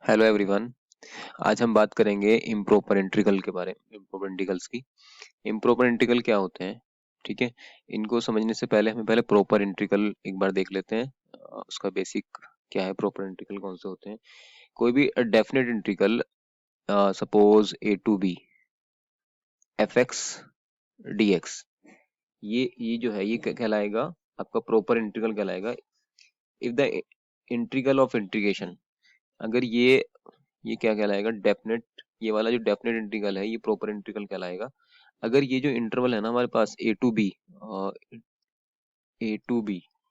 Hello everyone. आज हम बात करेंगे इम्प्रॉपर इंटीग्रल के बारे में, इम्प्रॉपर इंटीग्रल्स की। इम्प्रॉपर इंटीग्रल क्या होते हैं? ठीक है, इनको समझने से पहले हमें पहले प्रॉपर इंटीग्रल एक बार देख लेते हैं। उसका बेसिक क्या है, प्रॉपर इंटीग्रल कौन से होते हैं। कोई भी definite integral, suppose a to B F x D x, ये जो है ये क्या कहलाएगा? आपका प्रॉपर इंटीग्रल कहलाएगा if the integral of integration, अगर ये क्या कहलाएगा? डेफिनेट, ये वाला जो डेफिनेट इंटीग्रल है ये प्रॉपर इंटीग्रल कहलाएगा अगर ये जो इंटरवल है ना हमारे पास ए टू बी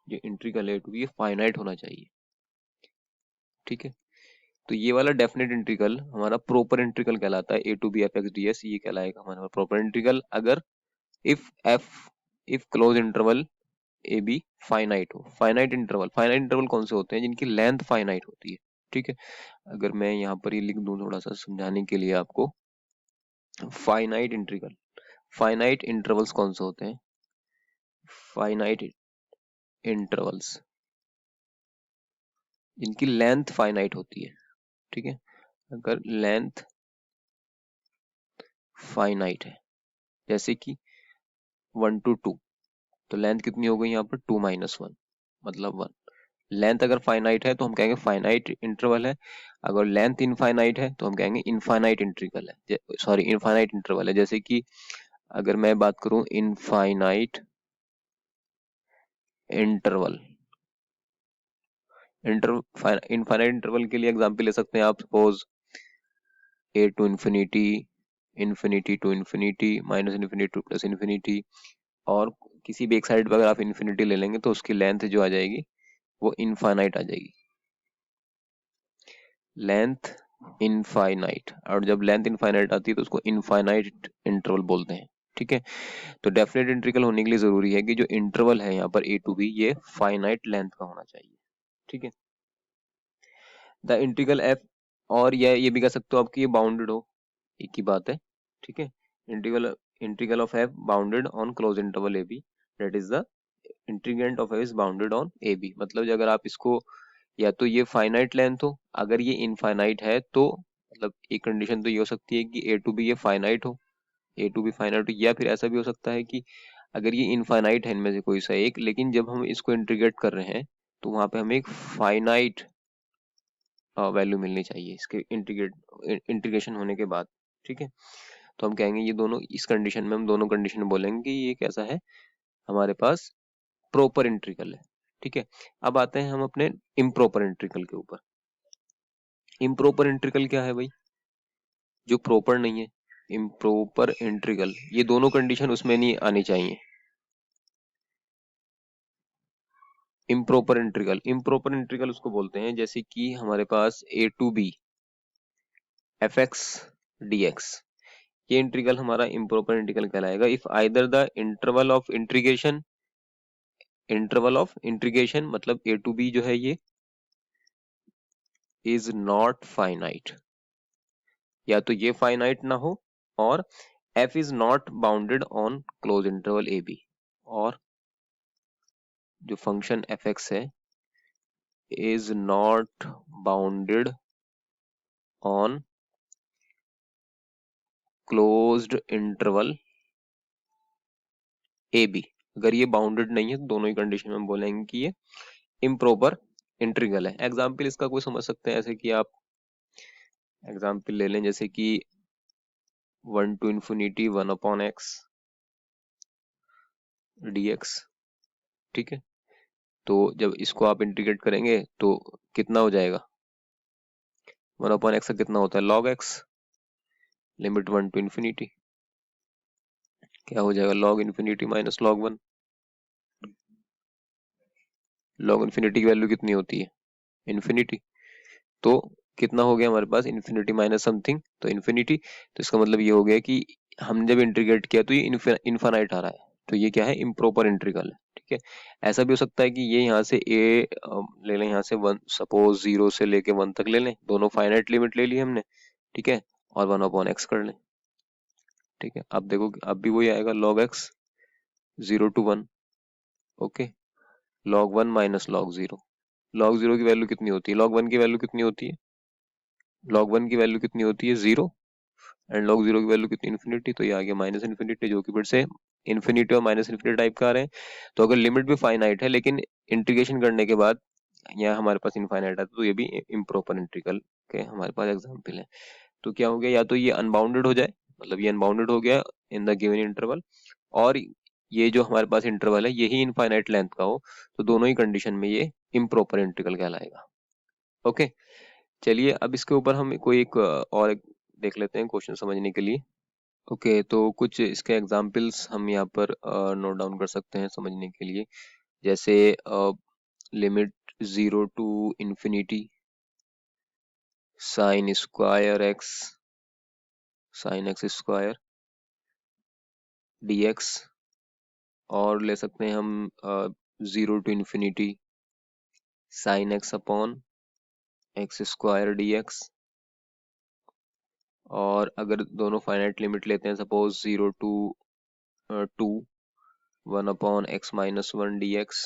जो इंटीग्रल है ए टू बी, ये फाइनाइट होना चाहिए। ठीक है, तो ये वाला डेफिनेट इंटीग्रल हमारा प्रॉपर इंटीग्रल कहलाता है। A to B F x D S ये कहलाएगा हमारा प्रॉपर इंटीग्रल अगर if F if close interval A B finite हो। फाइनाइट इंटरवल कौन से होते हैं? जिनकी लेंथ फाइनाइट होती है। ठीक है, अगर मैं यहाँ पर ये लिख दूं थोड़ा सा समझाने के लिए आपको, फाइनाइट इंटीग्रल, फाइनाइट इंटरवल्स कौन से होते हैं? फाइनाइट इंटरवल्स जिनकी लेंथ फाइनाइट होती है। ठीक है, अगर लेंथ फाइनाइट है, जैसे कि 1 to 2, तो लेंथ कितनी हो गई यहाँ पर? 2 - 1, मतलब 1। लेंथ अगर फाइनाइट है तो हम कहेंगे फाइनाइट इंटरवल है। अगर लेंथ इनफाइनाइट है तो हम कहेंगे इनफाइनाइट इंटीग्रल है, सॉरी इनफाइनाइट इंटरवल है। जैसे कि अगर मैं बात करूं इनफाइनाइट इंटरवल, इनफाइनाइट इंटरवल के लिए एग्जांपल ले सकते हैं आप, suppose a to infinity, infinity to infinity, minus infinity to plus infinity, और किसी भी एक साइड पर अगर आप इन्फिनिटी ले लेंगे तो उसकी लेंथ जो आ जाएगी वो इनफाइनाइट आ जाएगी। लेंथ इनफाइनाइट, और जब लेंथ इनफाइनाइट आती है तो उसको इनफाइनाइट इंटरवल बोलते हैं। ठीक है, तो डेफिनेट इंटीग्रल होने के लिए जरूरी है कि जो इंटरवल है यहाँ पर ए टू बी ये फाइनाइट लेंथ का होना चाहिए। ठीक है, द इंटीग्रल एफ, और ये भी कह सकते हो आपकी ये बाउंडेड हो, एक ही बात है। ठीक है, integral integral of f bounded on close interval A b, that is the integrand of f is bounded on a b. मतलब जो अगर आप इसको, या तो ये फाइनाइट लेंथ हो, अगर ये इनफाइनाइट है तो मतलब एक कंडीशन तो ये हो सकती है कि ए टू बी ये फाइनाइट हो, ए टू बी फाइनाइट हो, या फिर ऐसा भी हो सकता है कि अगर ये इनफाइनाइट है इनमें से कोई सा एक, लेकिन जब हम इसको इंटीग्रेट कर रहे हैं तो वहां पे हमें एक फाइनाइट वैल्यू मिलनी चाहिए इसके इंटीग्रेशन होने के बाद। ठीक है, तो हम कहेंगे ये दोनों, इस कंडीशन में हम दोनों कंडीशन बोलेंगे कि ये कैसा है, हमारे पास प्रॉपर इंटीग्रल है। ठीक है, अब आते हैं हम अपने इम्प्रॉपर इंटीग्रल के ऊपर। इम्प्रॉपर इंटीग्रल क्या है भाई? जो प्रॉपर नहीं है, इम्प्रॉपर इंटीग्रल, ये दोनों कंडीशन उसमें नहीं आनी चाहिए। इम्प्रॉपर इंटीग्रल उसको बोलते हैं जैसे कि हमारे पास A to B F x D x, ये इंटीग्रल हमारा इम्प्रॉपर इंटीग्रल कहलाएगा इफ आइदर द इंटीग्रेशन मतलब ए टू बी जो है ये इज नॉट फाइनाइट, या तो ये फाइनाइट ना हो, और f is not bounded on close interval A b, और जो फंक्शन एफ एक्स है is not bounded on closed interval A b. अगर ये बाउंडेड नहीं है तो दोनों ही कंडीशन में हम बोलेंगे कि ये इम्प्रॉपर इंटीग्रल है। एग्जाम्पल इसका कोई समझ सकते हैं, ऐसे कि आप एग्जाम्पल ले लें जैसे कि 1 to ∞ 1/x dx। ठीक है, तो जब इसको आप इंटीग्रेट करेंगे तो कितना हो जाएगा? 1/x का कितना होता है? log x, लिमिट 1 to ∞, क्या हो जाएगा? log ∞ minus log 1। log infinity की वैल्यू कितनी होती है? इन्फिनिटी। तो कितना हो गया हमारे पास? इन्फिनिटी माइनस समथिंग, तो इन्फिनिटी। तो इसका मतलब ये हो गया कि हमने जब इंटीग्रेट किया तो ये इनफाइनाइट आ रहा है, तो ये क्या है? इम्प्रॉपर इंटीग्रल है। ठीक है, ऐसा भी हो सकता है कि ये यहाँ से ए ले लें, यहाँ से 1, सपोज 0 से लेके 1 तक ले लें, दोनों फाइनाइट लिमिट ले ली हमने। ठीक है, और 1/x कर लें। ठीक है, अब देखो अब भी वही आएगा, log x 0 to 1। Okay, log 1 minus log 0, log 0 की वैल्यू कितनी होती है? log 1 की वैल्यू कितनी होती है? log 1 की वैल्यू कितनी होती है 0 एंड log 0 की वैल्यू कितनी इन्फिनिटी, तो ये आ गया माइनस इन्फिनिटी, जो कि फिर से इन्फिनिटी और माइनस इन्फिनिटी टाइप का आ रहे हैं। तो अगर लिमिट भी फाइनाइट है लेकिन इंटीग्रेशन करने के बाद यहाँ हमारे पास इनफाइनाइट आता है, तो ये भी इम्प्रॉपर इंटीग्रल के हमारे पास एग्जाम्पल है। तो क्या हो गया, या तो ये अनबाउंडेड हो जाए, मतलब ये अनबाउंडेड हो गया इन द गिवन इंटरवल, और ये जो हमारे पास इंटरवल है यही इनफाइनाइट लेंथ का हो, तो दोनों ही कंडीशन में ये इम्प्रॉपर इंटीग्रल कहलाएगा। ओके, चलिए अब इसके ऊपर हम कोई एक और एक देख लेते हैं क्वेश्चन समझने के लिए। ओके, तो कुछ इसके एग्जांपल्स हम यहाँ पर नोट डाउन कर सकते हैं समझने के लिए, जैसे limit 0 to infinity sine square square dx, और ले सकते हैं हम 0 to infinity sine x upon x square dx, और अगर दोनों फाइनाइट लिमिट लेते हैं, suppose 0 to 2 1 upon x minus 1 dx,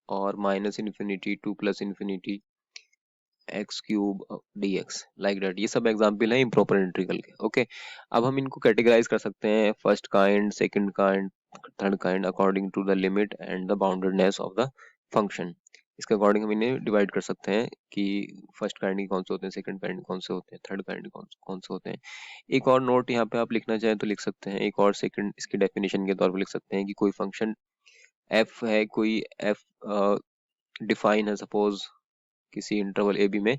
और minus infinity 2 plus infinity x cube dx, like that. ये सब एग्जांपल है इम्प्रॉपर इंटीग्रल के। ओके, अब हम इनको कैटेगराइज कर सकते हैं, first kind, second kind, third kind, according to the limit and the boundedness of the function. इसके अकॉर्डिंग हम इन्हें डिवाइड कर सकते हैं कि फर्स्ट काइंड के कौन से होते हैं, सेकंड काइंड के कौन से होते हैं, थर्ड काइंड के कौन से होते हैं। एक और नोट यहाँ पे आप लिखना चाहें तो लिख सकते हैं, एक और सेकंड इसकी डेफिनेशन के तौर पर लिख सकते हैं कि कोई फंक्शन f है, कोई f डिफाइन है सपोज किसी इंटरवल ए बी में,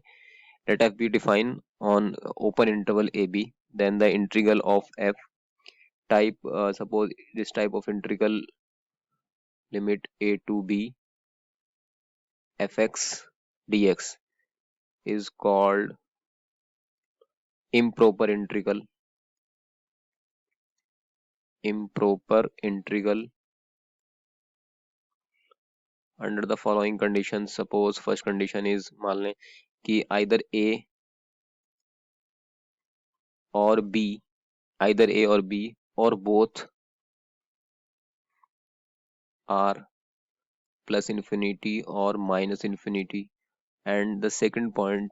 let f be defined on open interval ab, then the integral of f type, suppose this type of integral limit a to b fx dx is called improper integral under the following conditions। suppose first condition is, मान लें कि either a और b, either a और b or both are plus infinity or minus infinity, and the second point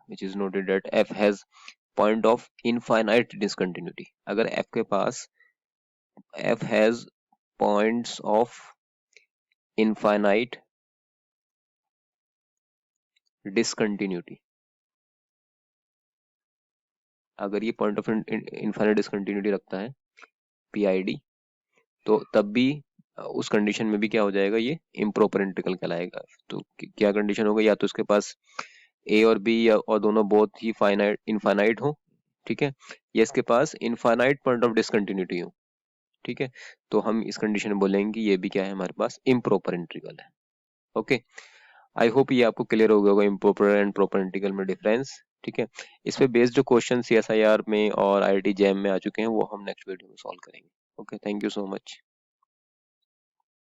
which is noted that f has point of infinite discontinuity। अगर f के पास f has points of infinite discontinuity, अगर ये point of infinite discontinuity रखता है PID, तो तब भी उस कंडीशन में भी क्या हो जाएगा, ये इम्प्रॉपर इंटीग्रल कहलाएगा। तो क्या कंडीशन होगा, या तो उसके पास ए और बी या और दोनों बहुत ही फाइनाइट इनफाइनाइट हो, ठीक है, या इसके पास इनफाइनाइट पॉइंट ऑफ डिसकंटिन्यूटी हो, ठीक है, तो हम इस कंडीशन में बोलेंगे कि ये भी क्या है, हमारे पास इम्प्रॉपर इंटीग्रल है। ओके, आई होप ये आपको क्लियर हो गया होगा इम्प्रॉपर एंड प्रॉपर इंटीग्रल में डिफरेंस। ठीक है, इस पे बेस्ड जो क्वेश्चन CSIR में और IIT जैम में आ चुके हैं वो हम नेक्स्ट वीडियो में सॉल्व करेंगे। Okay, thank you so much.